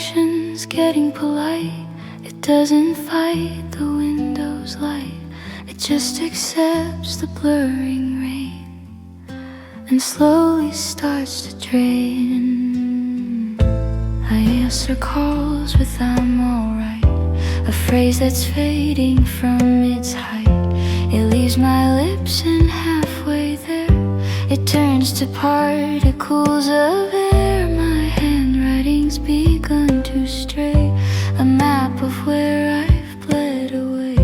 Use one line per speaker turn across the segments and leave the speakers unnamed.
ocean's getting polite. It doesn't fight the window's light. It just accepts the blurring rain and slowly starts to drain. I answer calls with "I'm alright," a phrase that's fading from its height. It leaves my lips and halfway there it turns to particles of air. My handwriting's begun to stray, a map of where I've bled away.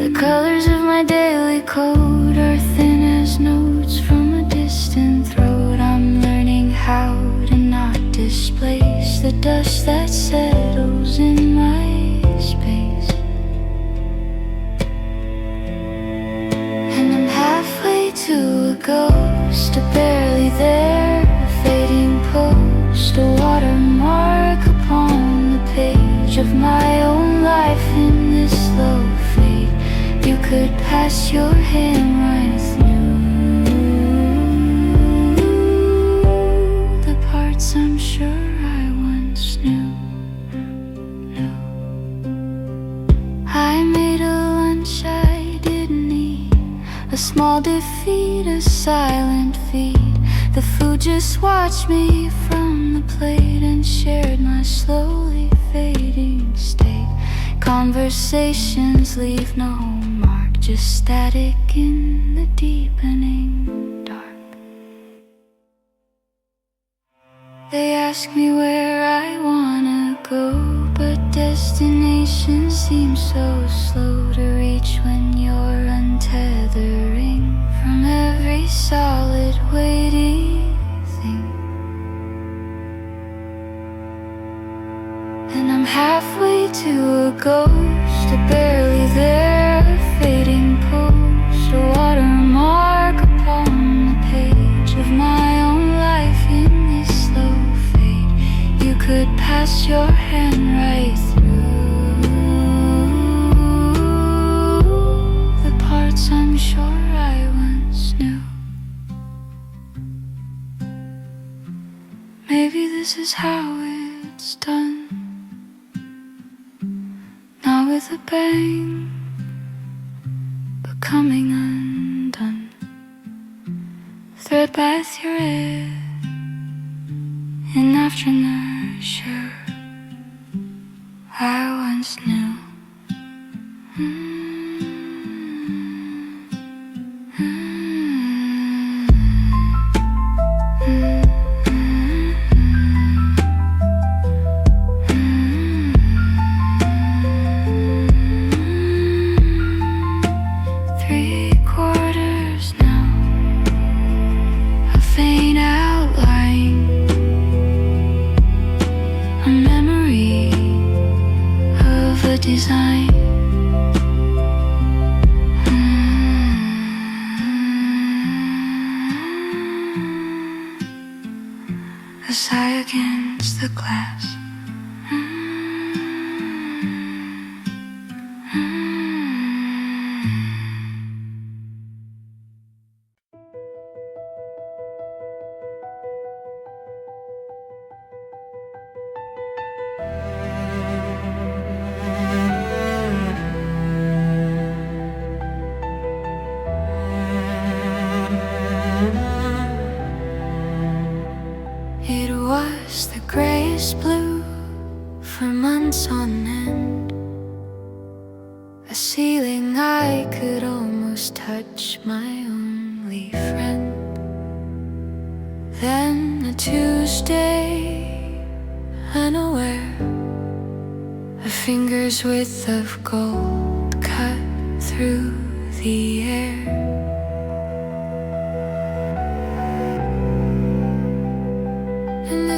The colors of my daily code are thin as notes from a distant throat. I'm learning how to not displace the dust that settles in my space. And I'm halfway to a ghost, a barely there, a fading post, a watermark upon the page of my own life in this slow fade. You could pass your hand right through the parts I'm sure I once knew. I made a lunch I didn't eat, a small defeat, a silent feat. The food just watched me from the plate and shared my slowly fading state. Conversations leave no mark, just static in the deepening dark. They ask me where I wanna go, but destination seems so slow to reach when you're untethering from every solid weighty thing. And I'm halfway to a ghost, a barely there, a fading post, a watermark upon the page of my own life in this slow fade. You could pass your hand right through the parts I'm sure I once knew. Maybe this is how it's done, not with a bang, but coming undone, thread by thread, and after nurture I once knew. Design. A sigh against the glass. It was the grayest blue for months on end, a ceiling I could almost touch, my only friend. Then a Tuesday, unaware, a finger's width of gold cut through the air.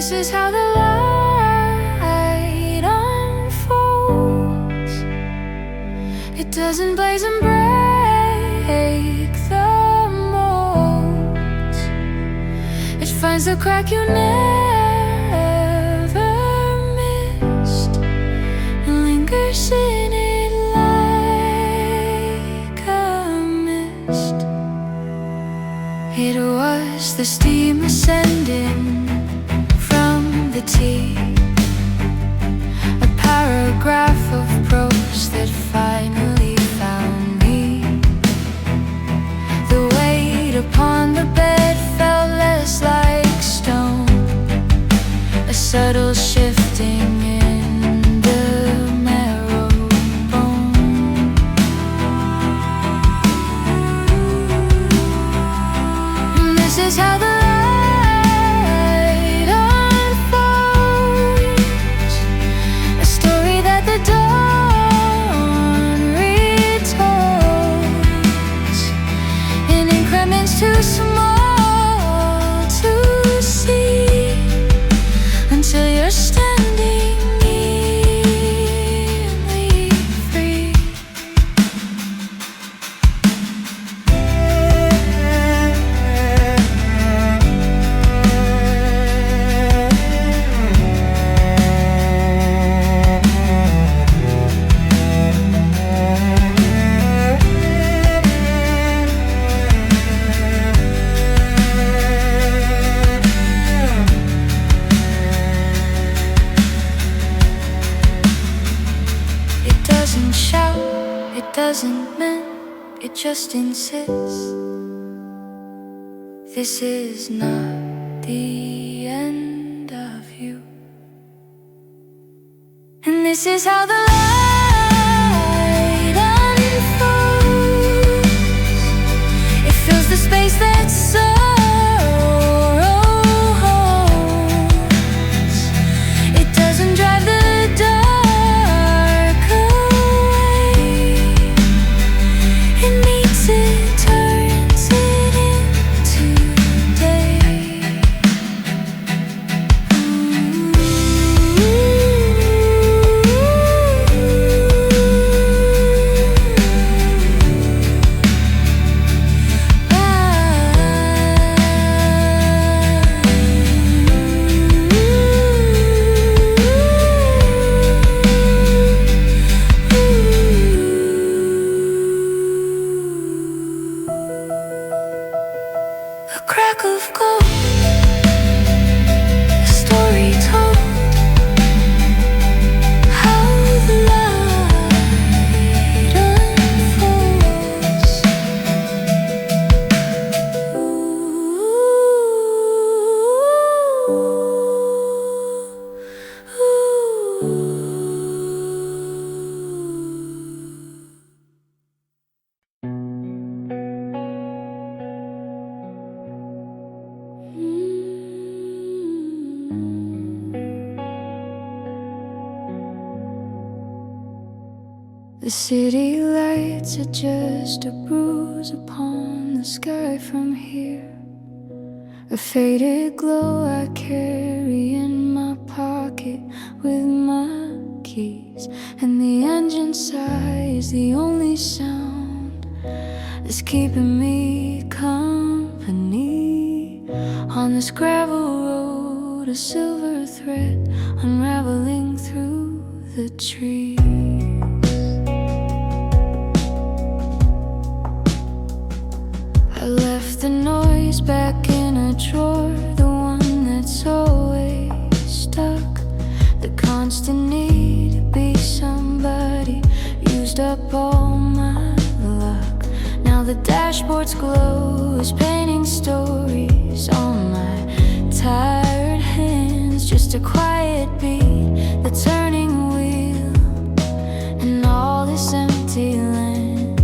This is how the light unfolds. It doesn't blaze and break the molds. It finds the crack you never missed and lingers in it like a mist. It was the steam ascending from the tea, a paragraph of prose that finally found me. The weight upon the bed felt less like stone, a subtle shifting in the marrow bone. And this is how the light unfolds, a story that the dawn retells, in increments too small to see, until you're standing nearly free. It doesn't shout, it doesn't mend, it just insists. This is not the end of you. And this is how the light unfolds. It fills the space that sorrow holds. It doesn't drive the dark away. It meets it, turns it into day. A crack of gold, a story told, how the light unfolds. The city lights are just a bruise upon the sky from here, a faded glow I carry in my pocket with my keys, and the engine sigh is the only sound that's keeping me company. On this gravel road, a silver thread unraveling through the trees. I left the noise back in a drawer, the one that's always stuck. The constant need to be somebody used up all my luck. Now the dashboard's glow is painting stories on my tired hands. Just a quiet beat, the turning wheel, and all this empty land.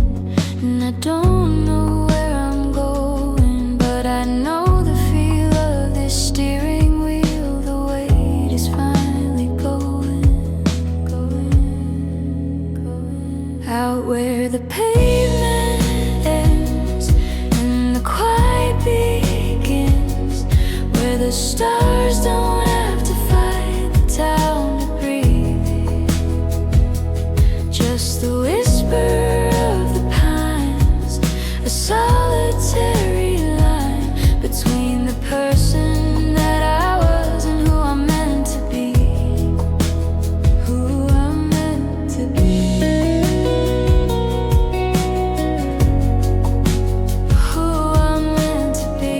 And I don't know where I'm going, but I know the feel of this steering wheel. The weight is finally going, out where the pavement ends and the quiet begins, where the stars don't have to fight the town to breathe. Just the whisper of the pines, a solitary line between the person that I was and who I'm meant to be. Who I'm meant to be. Who I'm meant to be.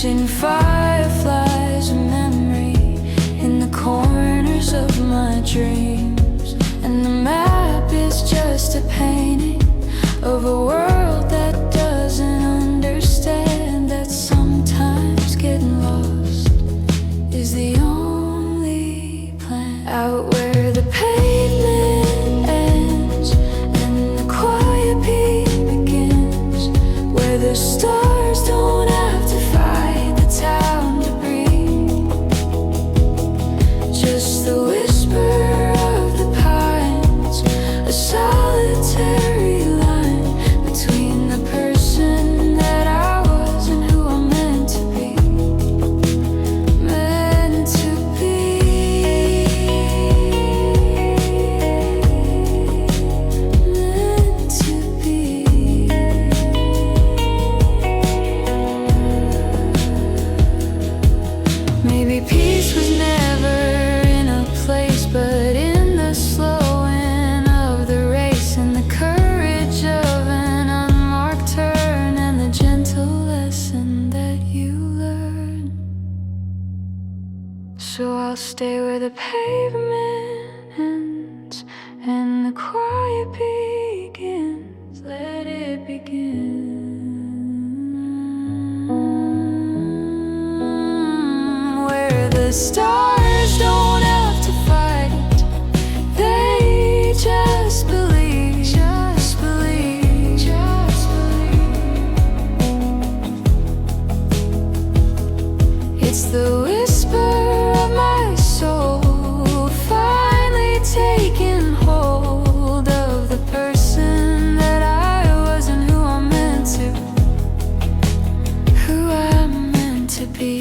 catching fireflies of memory in the corners of my dreams. And the map is just a painting of a world that doesn't understand that sometimes getting lost is the only plan. Out where the pavement ends and the quiet beat begins, where the stars don't have to fight the town to breathe. Just the whisper of the pines, a solitary line between the person that I was and who I'm meant to be. Meant to be. Meant to be. Maybe peace was never in a place, but in the slowing of the race, and the courage of an unmarked turn, and the gentle lesson that you learn. So I'll stay where the pavement ends and the quiet begins. Let it begin. Where the stars don't have to fight, they just believe, just believe, just believe. It's the whisper of my soul finally taking hold of the person that I was and who I'm meant to, who I'm meant to be.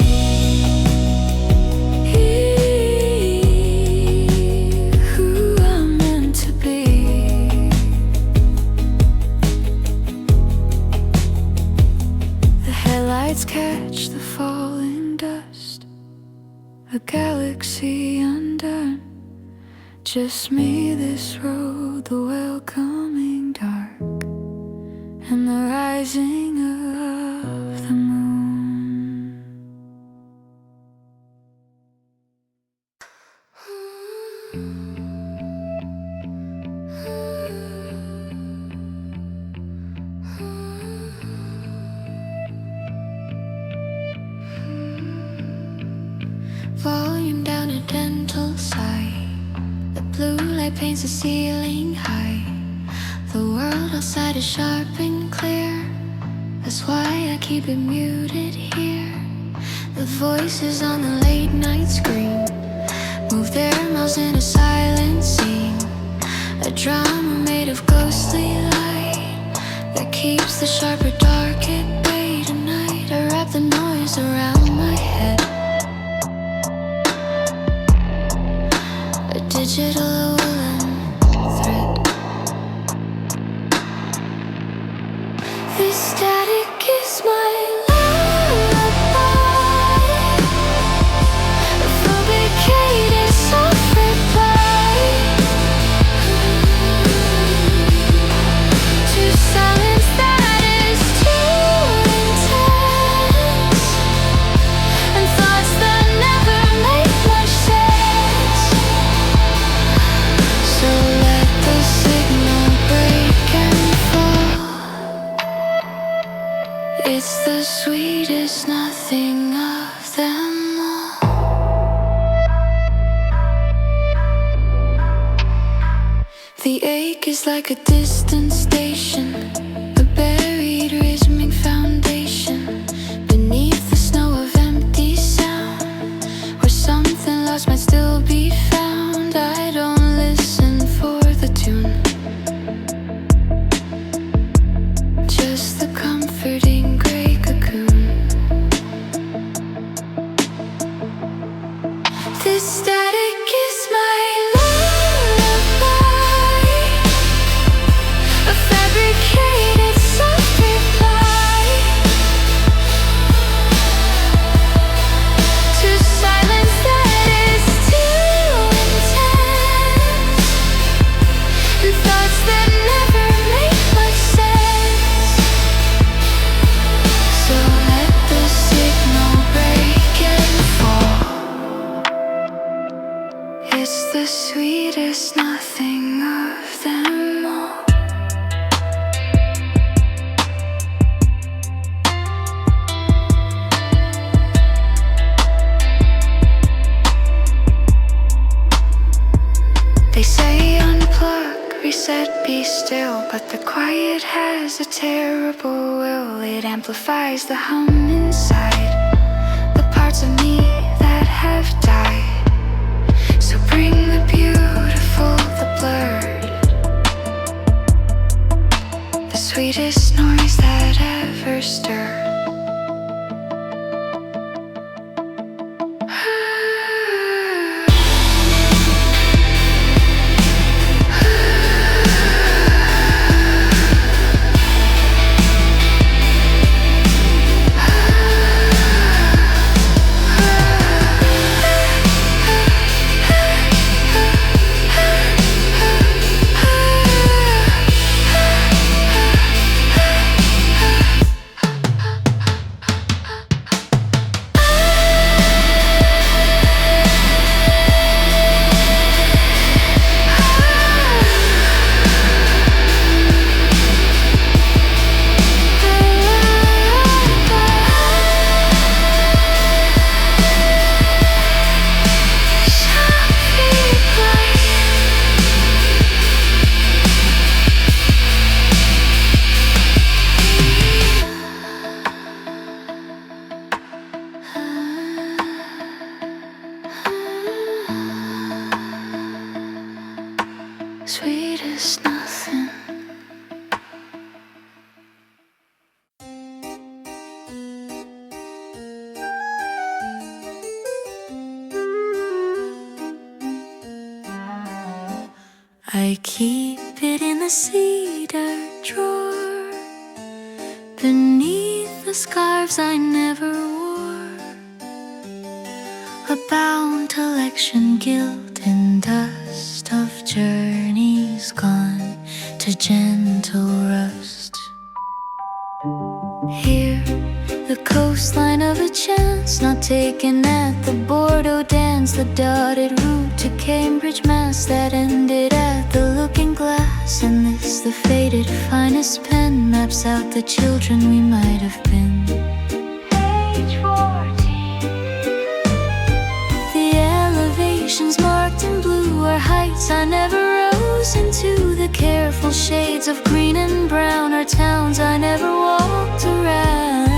Who I'm meant to be. The headlights catch the falling dust, a galaxy undone. Just me, this road, the welcoming dark, and the rising of the moon. Volume down a dental sigh. The blue light paints the ceiling high. The world outside is sharp and clear. That's why I keep it muted here. The voices on the late night screen move their mouths in a silent scene. A drama made of ghostly light that keeps the sharper dark at bay tonight. I wrap the noise around my head, a digital woolen thread. This static is my lullaby, a fabricated soft reply to silence that is too intense, and thoughts that never make much sense. So let the signal break and fall. It's the sweetest nothing of them all. The ache is like a distant station, a buried rhythmic foundation beneath the snow of empty sound, where something lost might still be found. I don't listen for the tune, just the comforting gray cocoon. This static is my lullaby, a fabric sweetest nothing of them all. They say unplug, reset, be still, but the quiet has a terrible will. It amplifies the hum inside, the parts of me that have died. So bring the beautiful, the blurred, the sweetest noise that ever stirred. Sweetest nothing. I keep it in the cedar drawer, beneath the scarves I never wore, a bound collection, guilt and dust of journeys gone to gentle rust. Here, the coastline of a chance not taken at the Bordeaux dance, the dotted route to Cambridge, Mass that ended at the Looking Glass. And this, the faded finest pen, maps out the children we might have been. Age 14. The elevations marked in blue are heights I never rose into, the careful shades of green and brown are towns I never walked around.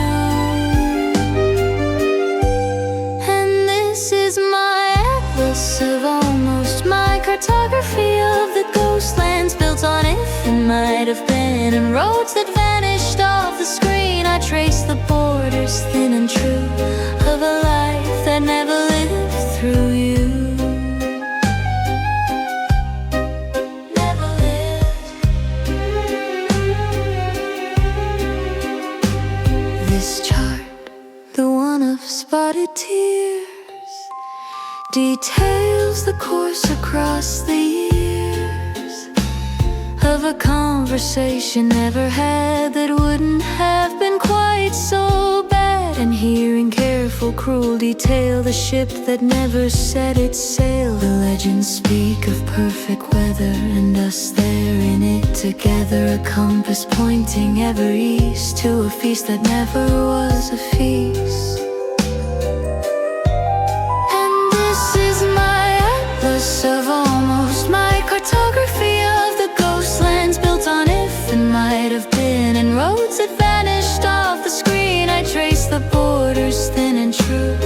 And this is my atlas of almost, my cartography of the ghostlands built on if and might have been, and roads that vanished off the screen. I trace the borders thin and true of a life that never lived through you. This chart, the one of spotted tears, details the course across the years of a conversation never had that wouldn't have been quite so bad. And hearing careful, cruel detail the ship that never set its sail. The legends speak of perfect weather and us there in it together, a compass pointing ever east to a feast that never was a feast. And this is my atlas of almost, my cartography of the ghostlands built on if and might have been, and roads that vanished off the screen. I trace the borders thin and true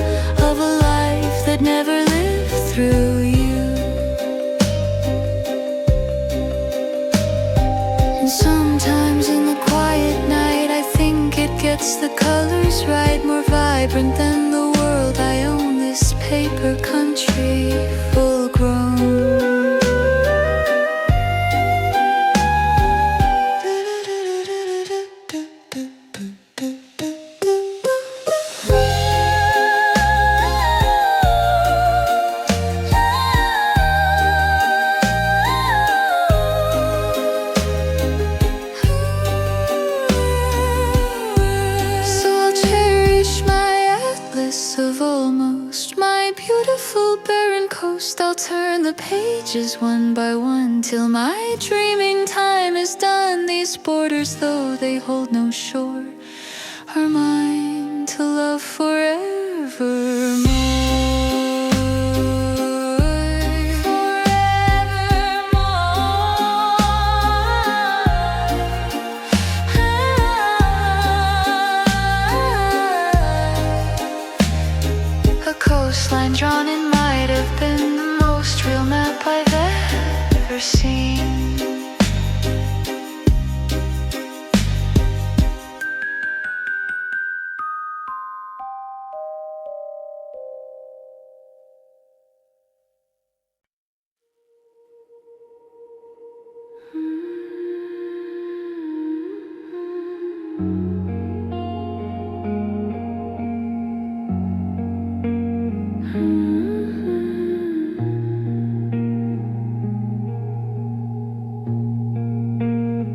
of a life that never lived through you. And sometimes in the quiet night I think it gets the colors right, more vibrant than the world I own, this paper country full grown. Of almost, my beautiful barren coast. I'll the pages one by one, till my dreaming time is done. These borders, though they hold no shore, are mine to love forevermore. Coastline drawn in might have been the most real map I've ever seen.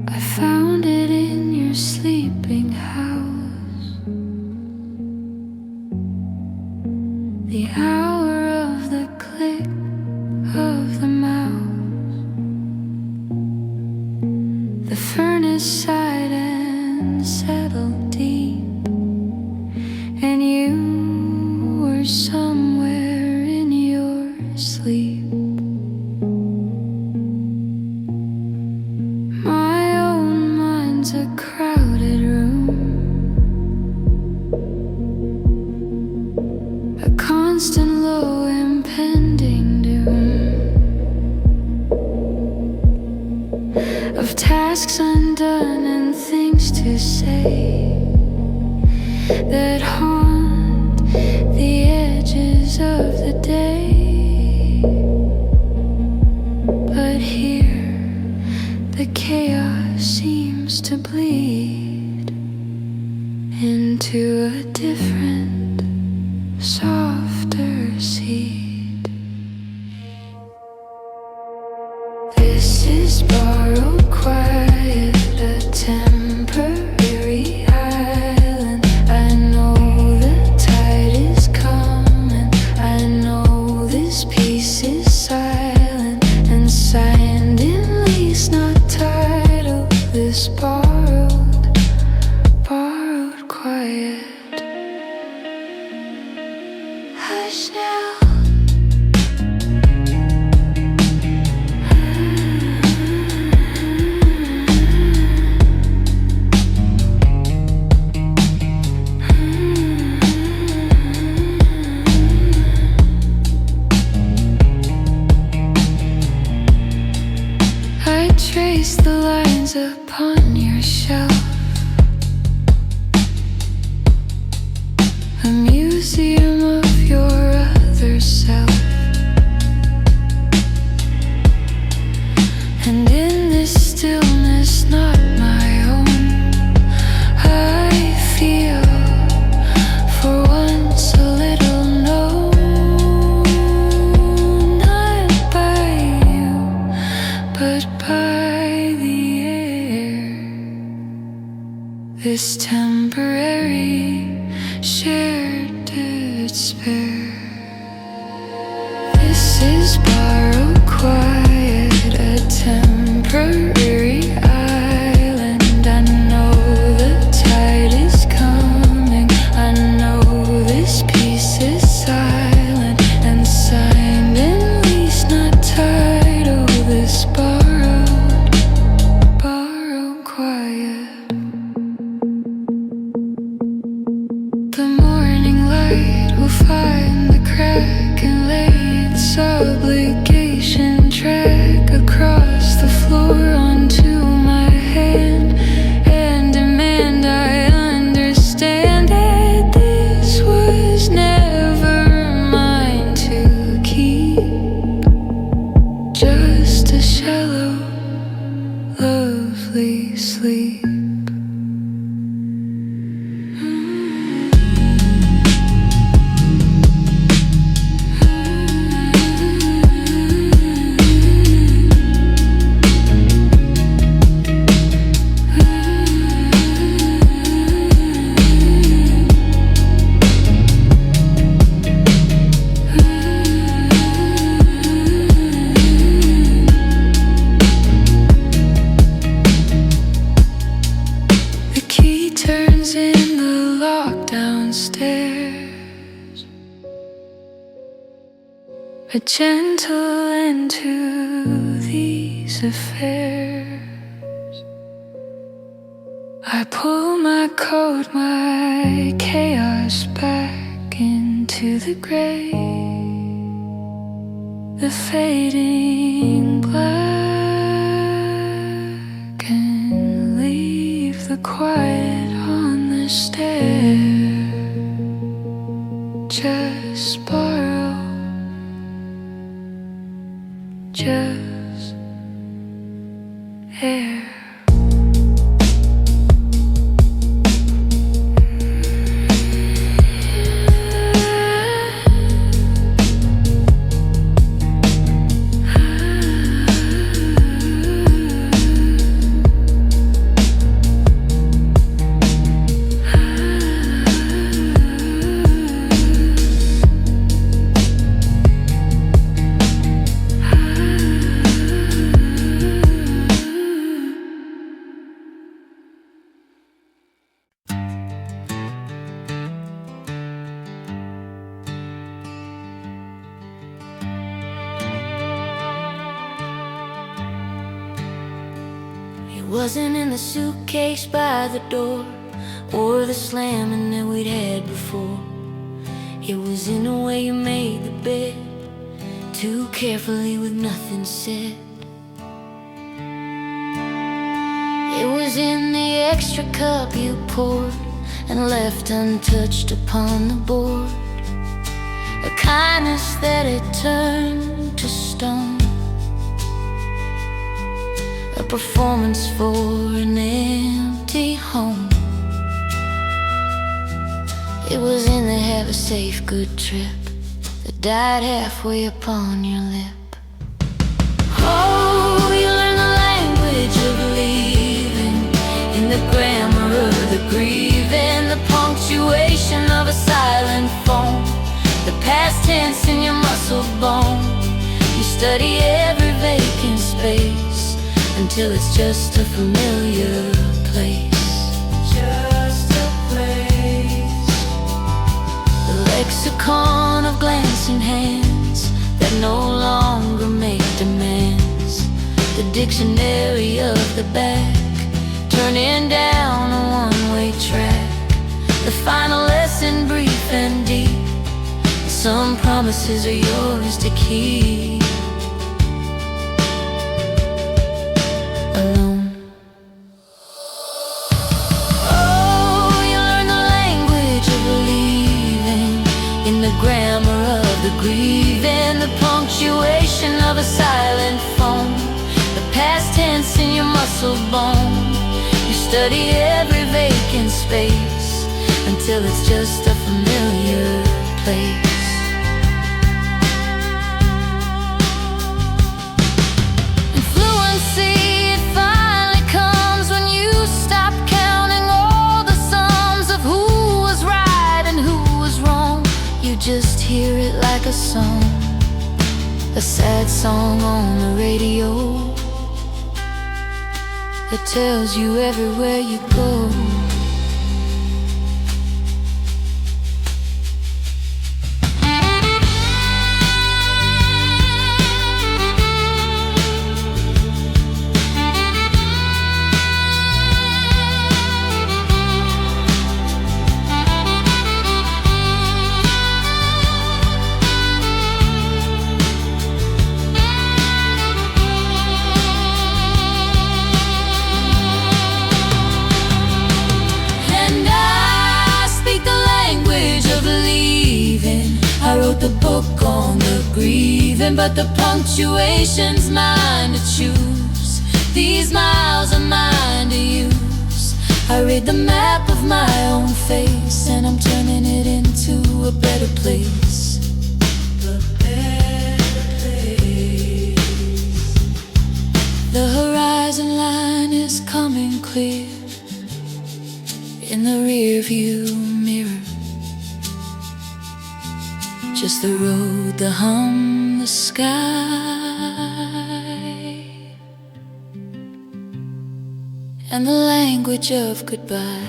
I found it in your sleeping house, the hour of the click of the mouse. The furnace sighed and settled deep, and you were somewhere in your sleep. A crowded room, a constant low impending doom of tasks undone and things to say that haunt the edges of the day. But here the chaos seems to bleed into a different, softer seed. This is borrowed quiet, a temporary island. I know the tide is coming, I know this piece is silent and signed in lease, not title. This borrowed quiet. Hush now. I trace the lines upon your shelf, a museum of your other self. And in this stillness not my own, I feel for once a little known, not by you, but by the air. This temporary shared despair. This is borrowed quiet, a temporary island. I know the tide is coming, I know this piece is silent and signed in lease, not title. This borrowed quiet. The morning light will find the crack and lay its obligation track across the floor onto my hand and demand I understand that this was never mine to keep, just a shallow, lovely sleep. a gentle end to these affairs. I pull my coat, my chaos back into the gray, the fading black, and leave the quiet on the stair. Just borrow, just air. It wasn't in the suitcase by the door, or the slamming that we'd had before. It was in the way you made the bed, too carefully with nothing said. It was in the extra cup you poured and left untouched upon the board, a kindness that had turned to stone, a performance for an empty home. It was in the have a safe good trip that died halfway upon your lip. Oh, you learn the language of leaving in the grammar of the grieving, the punctuation of a silent phone, the past tense in your muscle bone. You study every vacant space until it's just a familiar place. Just a place. The lexicon of glancing hands that no longer make demands, the dictionary of the back, turning down a one-way track, the final lesson brief and deep. Some promises are yours to keep. Alone. Oh, you learn the language of leaving in the grammar of the grieving, the punctuation of a silent phone, the past tense in your muscle bone. You study every vacant space until it's just a familiar place. Just hear it like a song, a sad song on the radio that tells you everywhere you go. I wrote the book on the grieving, but the punctuation's mine to choose. These miles are mine to use. I read the map of my own face, and I'm turning it into a better place. A better place. The horizon line is coming clear in the rear view mirror. Just the road, the hum, the sky, and the language of goodbye.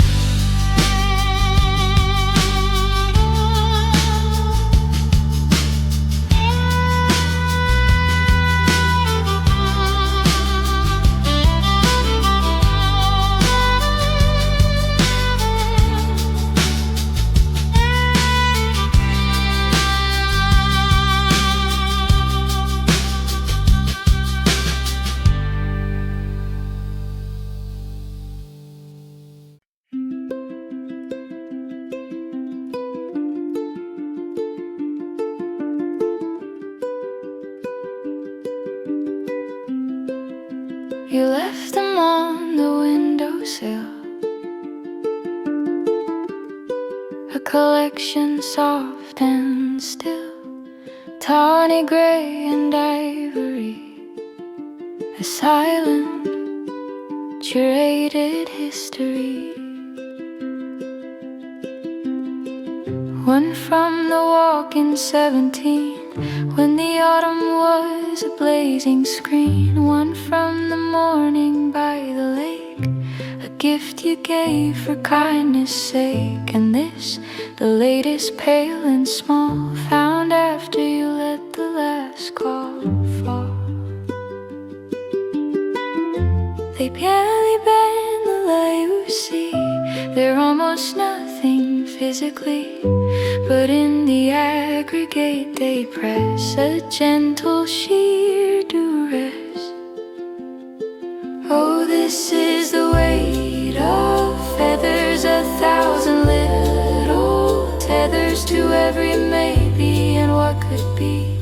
You left them on the windowsill, a collection soft and still, tawny gray and ivory, a silent, curated history. One from the walk in 17, when the autumn was a blazing screen. One from the morning by the lake, a gift you gave for kindness' sake. And this, the latest, pale and small, found after you let the last call fall. They barely bend the light you see, they're almost nothing physically, but in the aggregate they press a gentle sheer duress. Oh, this is the weight of feathers, 1,000 little tethers to every maybe and what could be,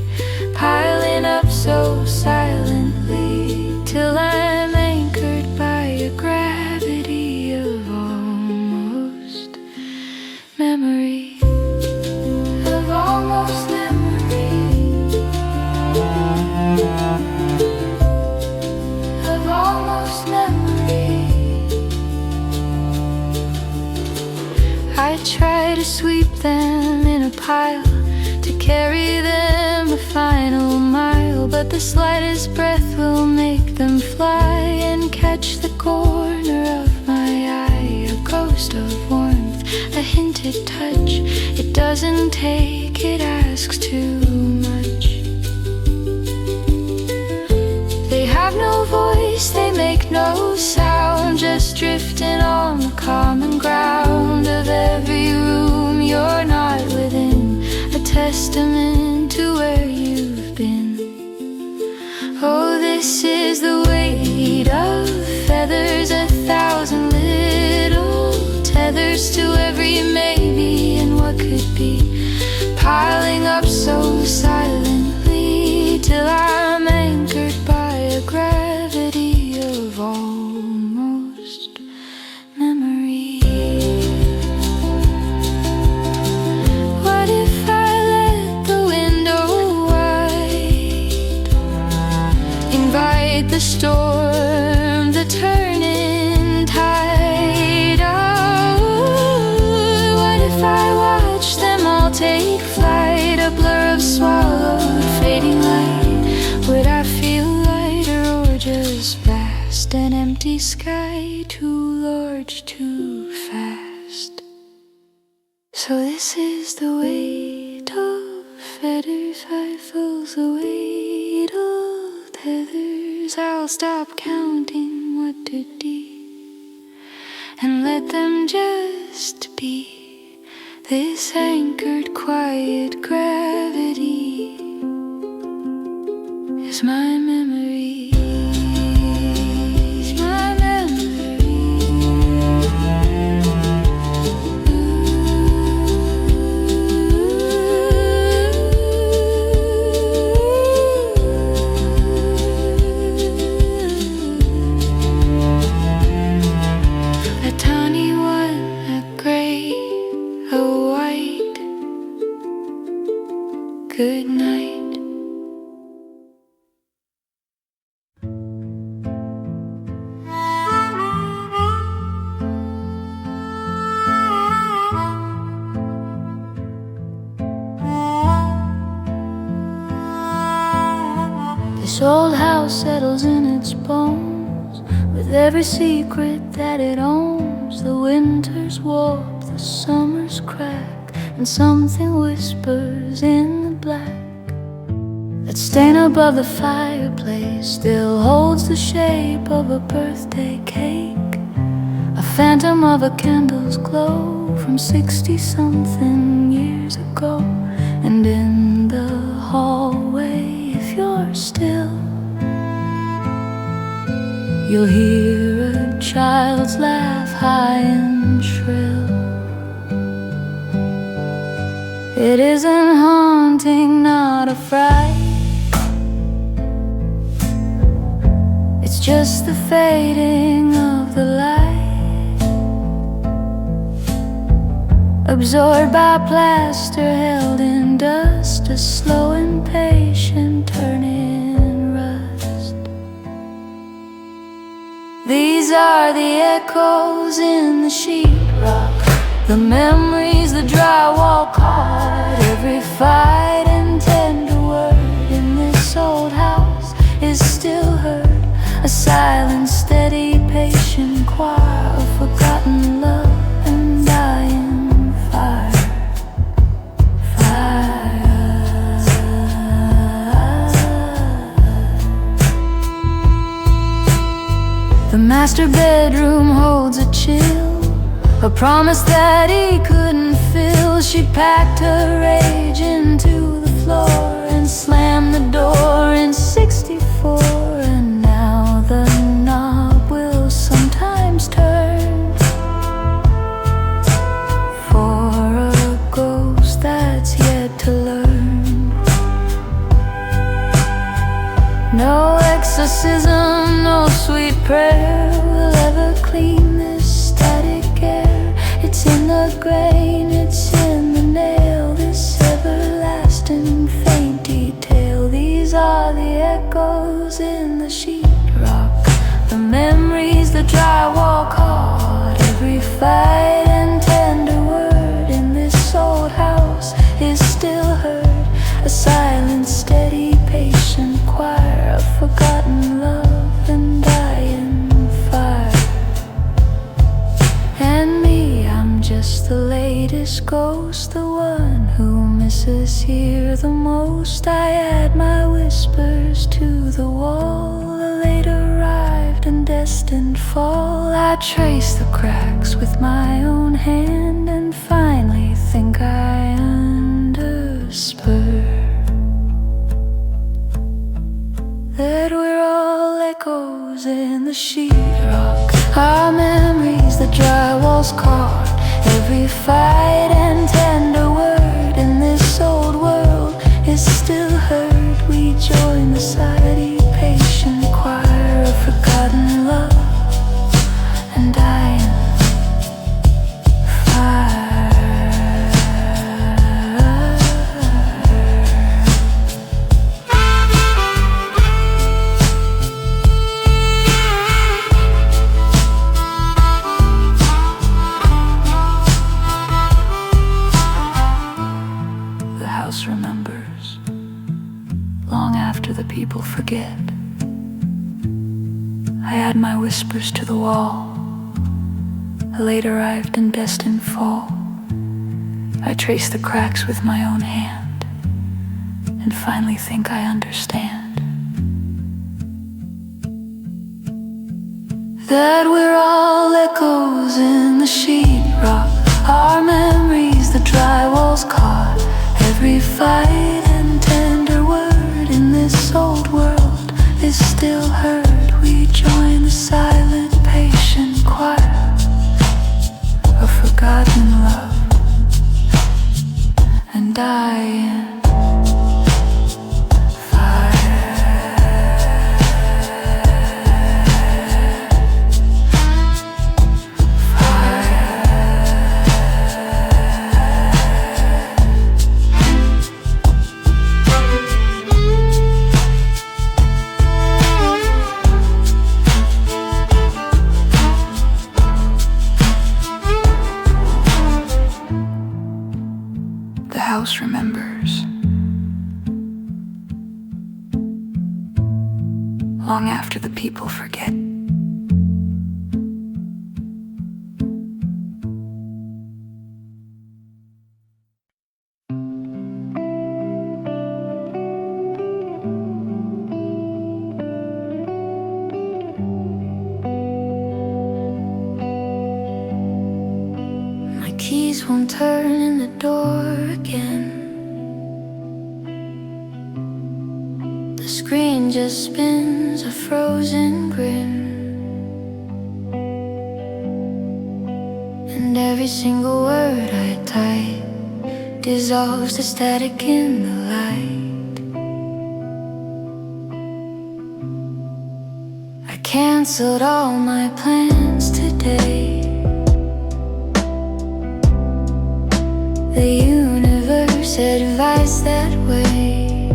piling up so silently till I'm anchored by a gravity of almost memory. Of almost memory. Of almost memory. I try to sweep them in a pile, to carry them a final mile, but the slightest breath will make them fly and catch the corner of my eye. A ghost of warmth, a hinted touch, it doesn't take, it asks too much. They have no voice, they make no sound, just drifting on the common ground of every room you're not within, a testament to where you've been. Oh, this is the weight of feathers, 1,000 little tethers to every maybe and what could be, piling up so silently till I'm anchored by a gravity of almost memory. What if I let the window wide, invite the storm, the turning tide? Oh, what if I watch them all take flight, a blur of swallowed fading light? Would I feel lighter or just vast, an empty sky too large, too fast? So this is the weight of feathers, rifles, the weight of tethers. I'll stop counting what to be and let them just be. This anchored, quiet gravity is my memory. Is my memory. A tiny one, a gray, a white. Good night. This old house settles in its bones with every secret that it owns. The winters warp, the summers crack, and something whispers in the black. That stain above the fireplace still holds the shape of a birthday cake, a phantom of a candle's glow from 60-something years ago. And in the hallway, if you're still, you'll hear a child's laugh, high and shrill. It isn't haunting, not a fright. it's just the fading of the light, absorbed by plaster, held in dust, a slow impatient turning rust. These are the echoes in the sheetrock, the memories the drywall caught. Every fight and tender word in this old house is still heard, a silent, steady, patient choir of forgotten love and dying fire. The master bedroom holds a chill, a promise that he couldn't fill. She packed her rage into the floor and slammed the door in '64. And now the knob will sometimes turn for a ghost that's yet to learn. No exorcism, no sweet prayer will ever clean this static air. It's in the grain, it's in the nail, this everlasting faint detail. These are the echoes in the sheetrock, the memories the drywall caught. Every fight and tender word in this old house is still heard, a silent, steady, patient choir of forgotten love and dying fire. And me, I'm just the latest ghost, the one who misses here the most. I add my whispers to the wall, the late arrived and destined fall. I trace the cracks with my own hand and finally think I underspur that we're all echoes in the sheetrock, our memories the drywall's caught. Every fight and tender word in this old world is still heard. We join the steady, patient choir of forgotten love and dying fire. Remembers long after the people forget. I add my whispers to the wall, a late arrived and destined fall. I trace the cracks with my own hand and finally think I understand that we're all echoes in the sheetrock, our memories the drywall's caught. Every fight and tender word in this old world is still heard. We join the silent, patient choir of forgotten love and dying remembers long after the people forget. My keys won't turn in the door again. The screen just spins a frozen grin, and every single word I type dissolves the static in the light. I canceled all my plans today. The universe advised that way.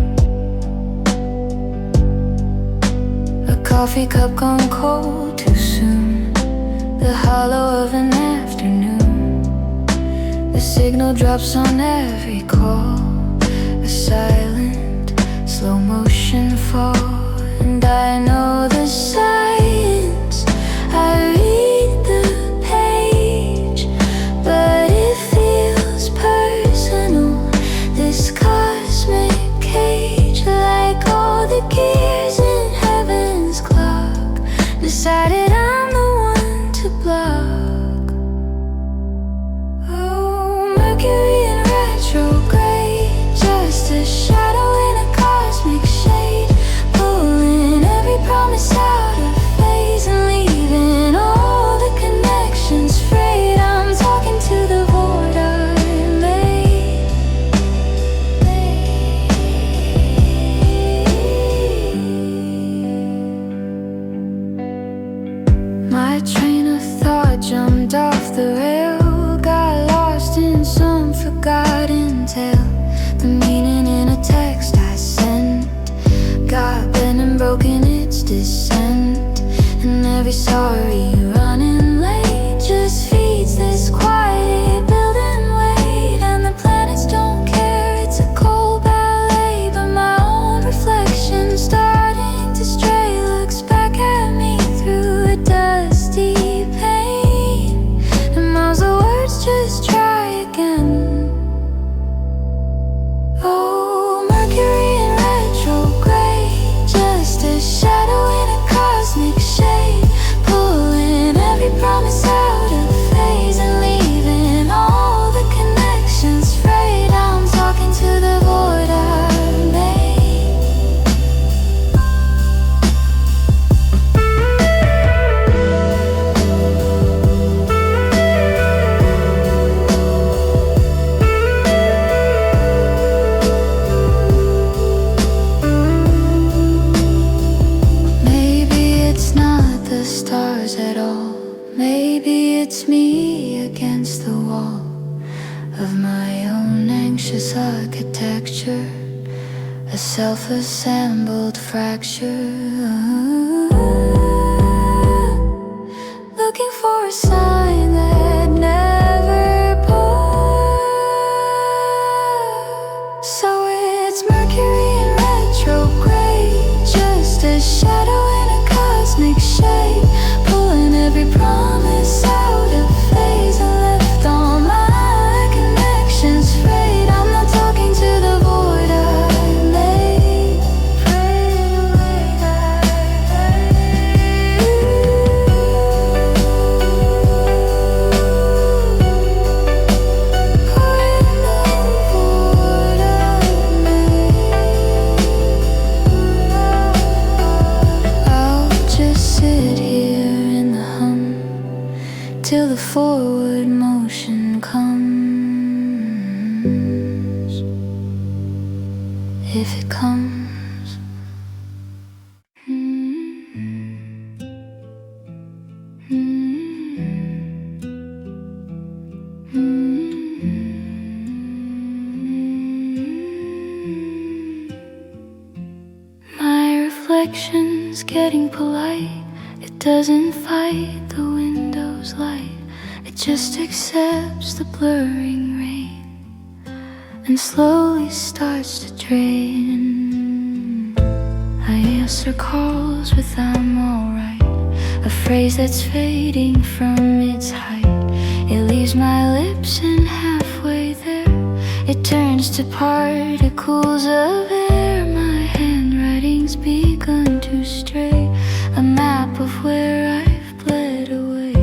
A coffee cup gone cold too soon, the hollow of an afternoon. The signal drops on every call, a silent, slow motion fall. And I know the science, I read the page, but it feels personal, this cosmic cage. Like all the gears in heaven's clock, decided I'm the one to block. Oh, Mercury in retrograde, just a shadow in a cosmic shade, pulling every promise out of phase and leaving all the connections frayed. I'm talking to the void I made. My train of thought jumped off the rail, got lost in some forgotten tale. The meaning in a text I sent got bent and broken its descent. And every sorry running late just feeds this quiet building weight. And the planets don't care, it's a cold ballet, but my own reflection starting to stray looks back at me through a dusty pane. And miles of words just try again. Oh, Mercury in retrograde, just a shadow in a cosmic shade, pulling every promise out of phase and leaving all the connections frayed. I'm talking to the void I made. Maybe it's not the stars at all, maybe it's me against the wall of my own anxious architecture, a self-assembled fracture. Looking for a sign that never bore. So it's Mercury in retrograde, just a shadow in a cosmic shade, pulling every promise out of phase and left all my connections frayed. I'm not talking to the void I made. Fade away that I'll just sit here in the hum till the forward motion comes, if it comes. My reflection's getting polite, it doesn't fight the window's light, it just accepts the blurring rain and slowly starts to drain. I answer calls with "I'm alright," a phrase that's fading from its height. It leaves my lips and halfway there it turns to particles of air. My handwriting's begun to stray, a map of where I've bled away.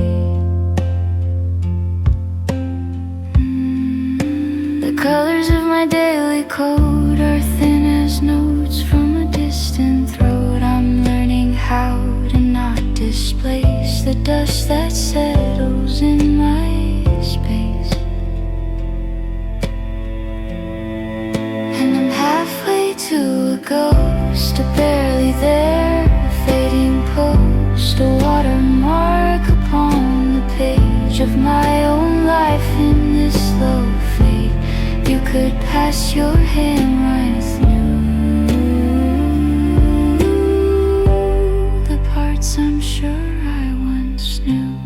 The colors of my daily code are thin as notes from a distant throat. I'm learning how to not displace the dust that settles in my space. And I'm halfway could pass your hand right through the parts I'm sure I once knew.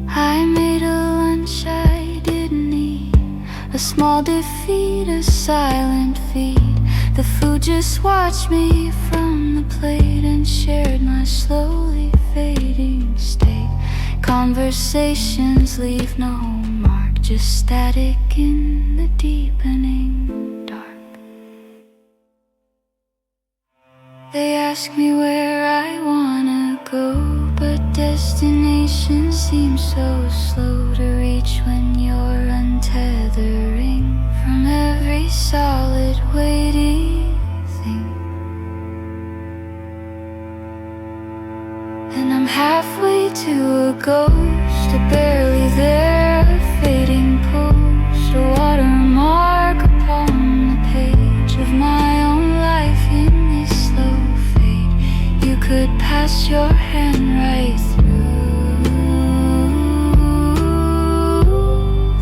I made a lunch I didn't eat, a small defeat, a silent feat. The food just watched me from the plate and shared my slowly fading state. Conversations leave no mark, just static in the deepening dark. They ask me where I wanna go, but destination seems so slow to reach when you're untethering from every solid weighty thing. And I'm halfway to a ghost, a barely there, a fading post, a watermark upon the page of my own life in this slow fade. You could pass your hand right through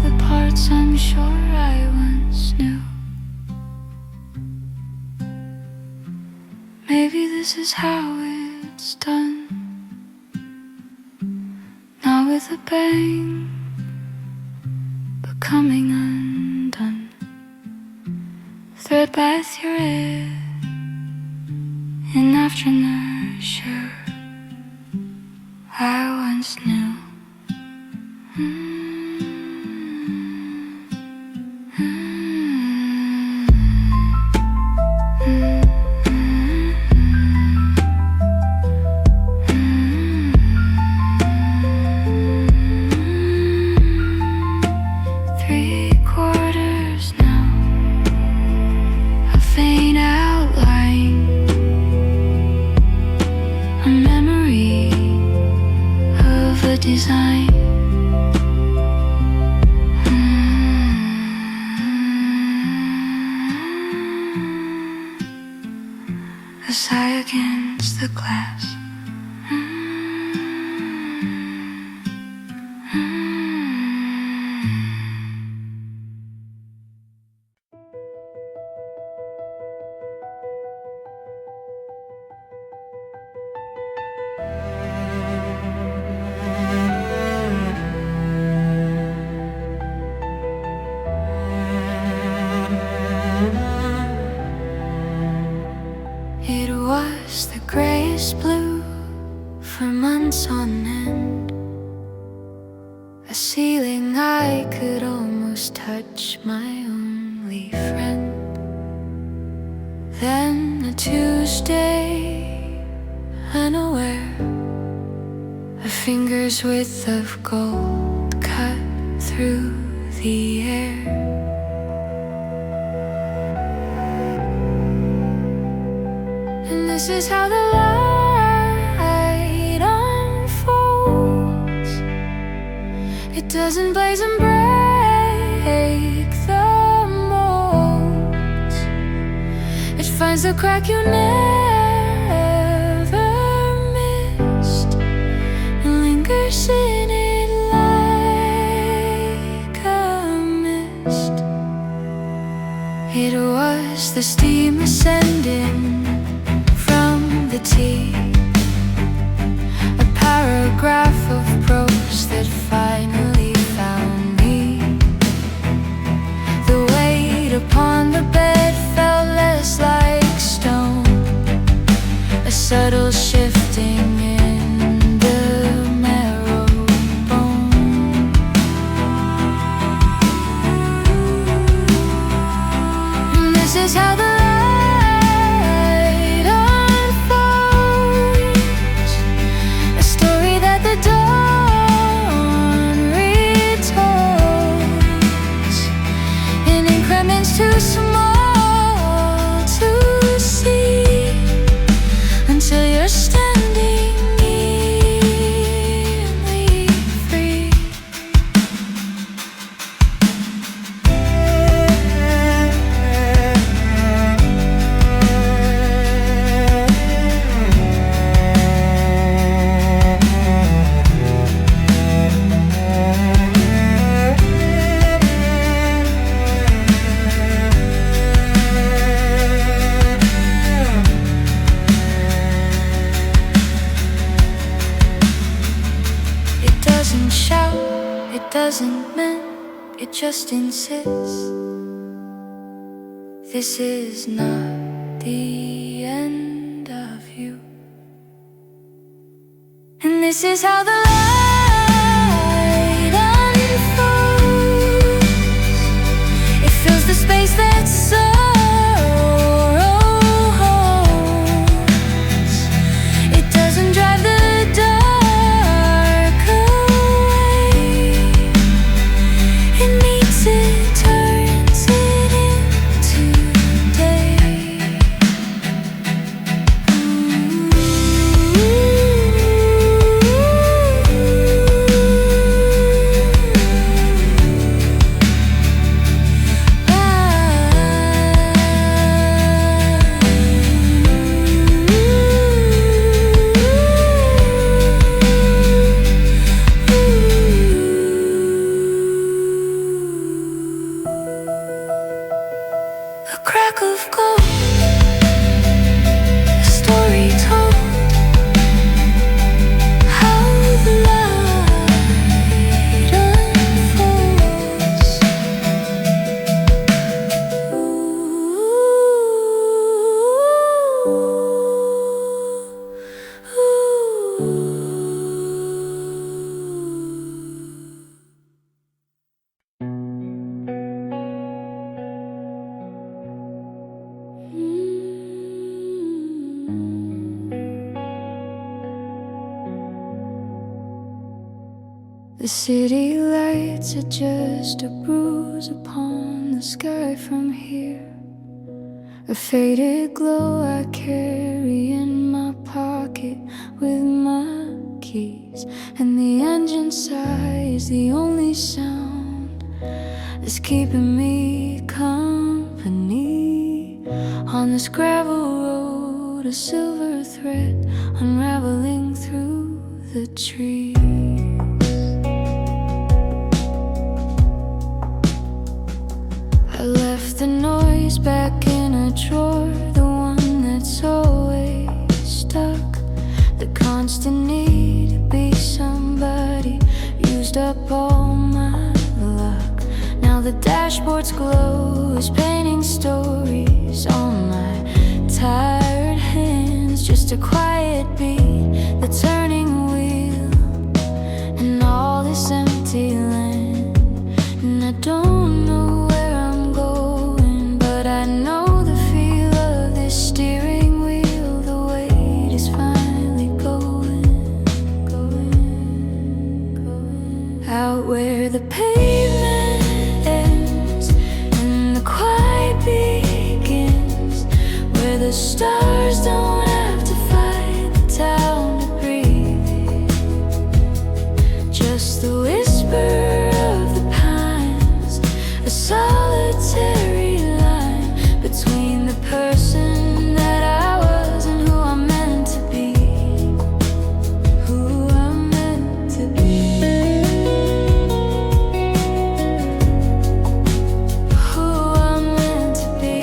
the parts I'm sure I once knew. Maybe this is how it's done, not with a bang, but coming undone, thread by thread, and after nurture I once knew. Design. A sigh against the glass. It was the grayest blue for months on end, a ceiling I could almost touch, my only friend. Then a Tuesday, unaware, a finger's width of gold cut through the air. And this is how the light unfolds. It doesn't blaze and break the molds. It finds the crack you never missed and lingers in it like a mist. It was the steam ascending the tea, a paragraph of prose that finally found me. The weight upon the bed felt less like stone, a subtle shifting in the marrow bone. And this is how the too small to see until you're standing doesn't mend, it just insists. This is not the end of you. And this is how the light unfolds. It fills the space that sorrow holds. It doesn't drive the dark away. It meets it, turns it into day. A crack of gold, a story told, how the light unfolds. The city lights are just a bruise upon the sky from here. A faded glow I carry in my pocket with my keys. And the engine sigh is the only sound that's keeping me company. On this gravel road, a silver thread unraveling through the trees. I left the noise back in a drawer, the one that's always stuck. The constant need to be somebody used up all my luck. Now the dashboard's glow is painting stories on my tired hands. Just a quiet beat, the turning wheel, and all this empty land. And I don't know where I'm going, but I know the feel of this steering wheel. The weight is finally going, going, going. Out where the pavement ends and the quiet begins, where the stars don't have to fight the town to breathe in. Just the whisper of the pines, a solitary line between the person that I was and who I'm meant to be. Who I'm meant to be. Who I'm meant to be.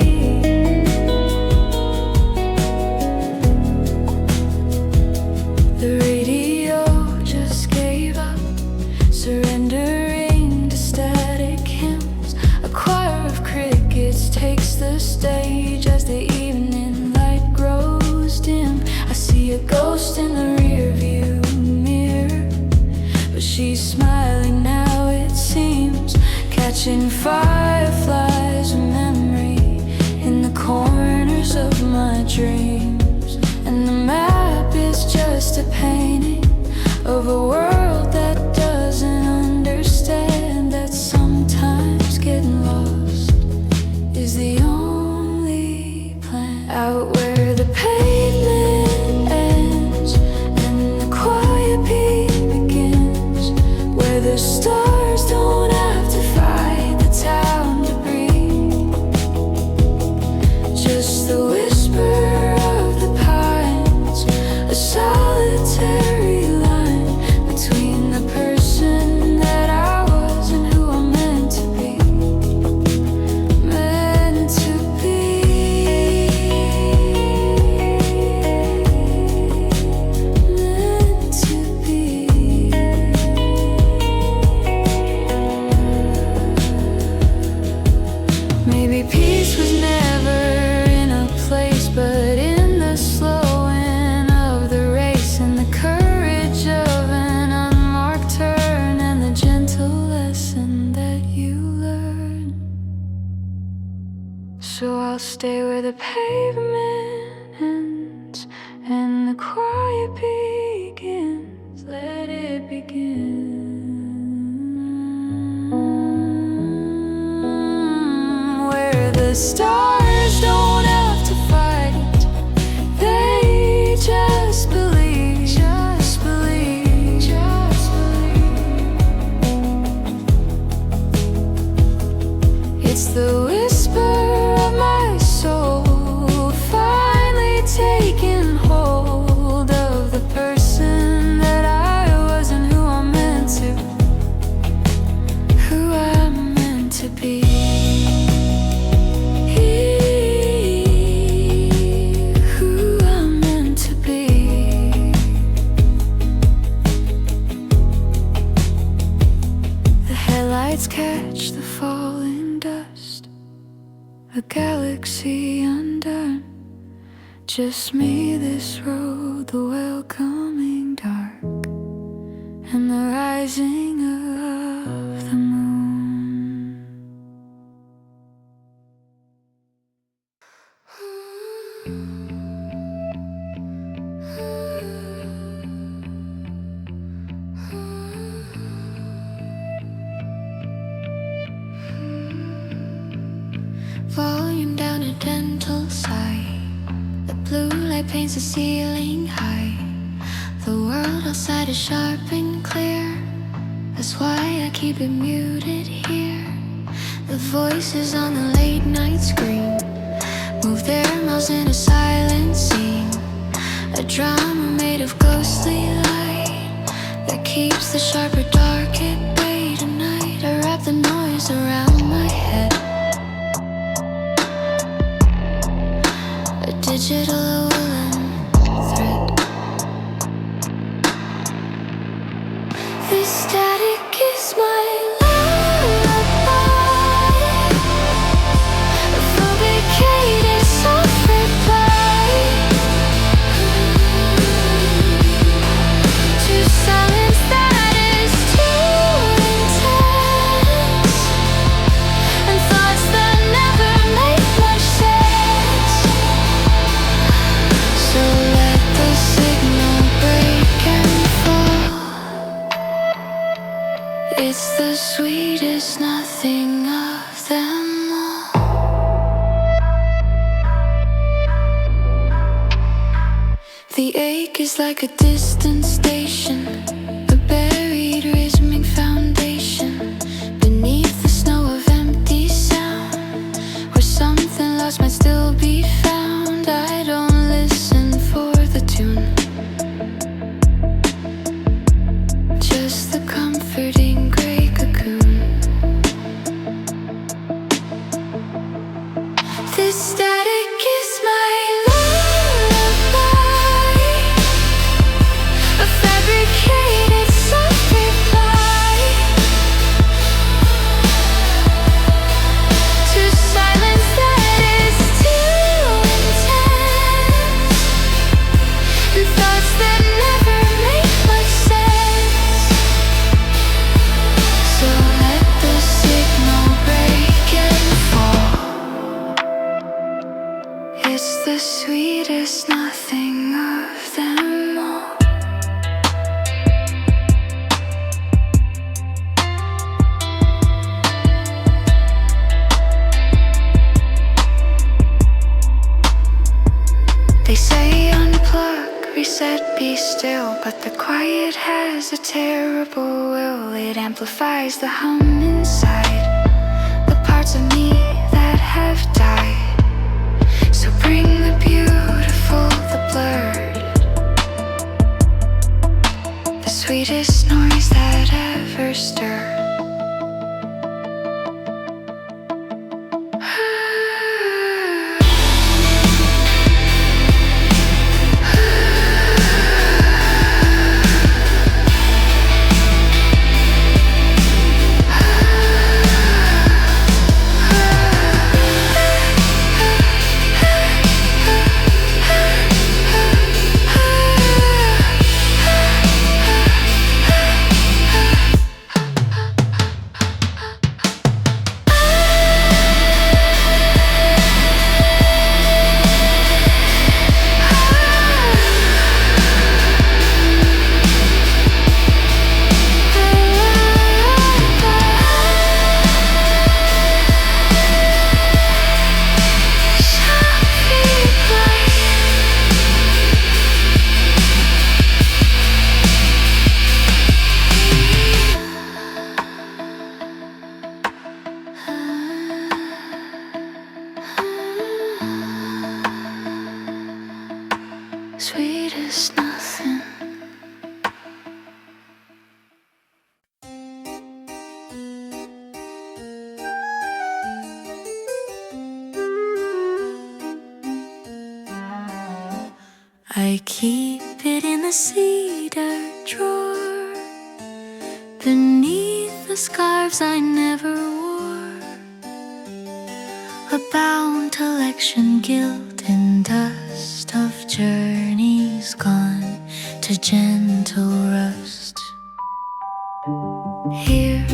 The radio just gave up, surrendering to static hymns. A choir of crickets takes the stage as the evening light grows dim. I see a ghost in the rear view mirror, but she's smiling now, it seems, catching fireflies of memory in the corners of my dreams. And the map is just a painting of a world that doesn't understand that sometimes getting lost is the only plan. Out where the pavement ends and the quiet beat begins, where the stars don't have to fight the town to breathe. Just the whisper of the pines, a solitary line between stay where the pavement ends and the quiet begins. Let it begin. Where the stars don't have to fight, they just believe, just believe, just believe. It's the whisper of my soul finally taking hold of the person that I was and who I'm meant to, who I'm meant to be. Who I'm meant to be. The headlights catch the falling dust, a galaxy undone. Just me, this road, the welcoming dark, and the rising of the moon. Volume down a gentle sigh. The blue light paints the ceiling high. The world outside is sharp and clear. That's why I keep it muted here. The voices on the late night screen move their mouths in a silent scene. A drama made of ghostly light that keeps the sharper dark at bay tonight. I wrap the noise around my head, a digital woolen thread. This static is my lullaby, a fabricated soft reply to silence that is too intense, and thoughts that never make much sense. So let the signal break and fall. It's the sweetest nothing of them all. The ache is like a distant station, a buried rhythmic foundation beneath the snow of empty sound, where something lost might still be found. I don't listen for the tune, just the comforting gray cocoon. This static is my lullaby, a fabricated soft reply to silence that is too intense, and thoughts that never make much sense. So let the signal break and fall. It's the sweetest nothing of them all. They say unplug, reset, be still, but the quiet has a terrible will. It amplifies the hum inside, the parts of me that have died. So bring the beautiful, the blurred, the sweetest noise that ever stirred. sweet as nothing. I keep it in the cedar drawer, beneath the scarves I never wore, a bound collection, gilt and dust of journeys gone to gentle rust. Here,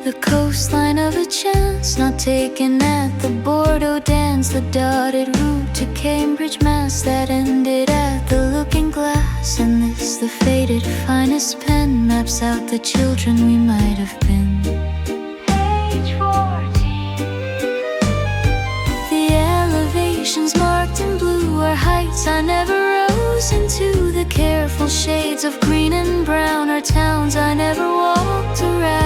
the coastline of a chance, not taken at the Bordeaux dance, the dotted route to Cambridge, Mass, that ended at the Looking Glass. And this, the faded finest pen, maps out the children we might have been. Age 14. The elevations marked in blue are heights I never rose into. The careful shades of green and brown are towns I never walked around.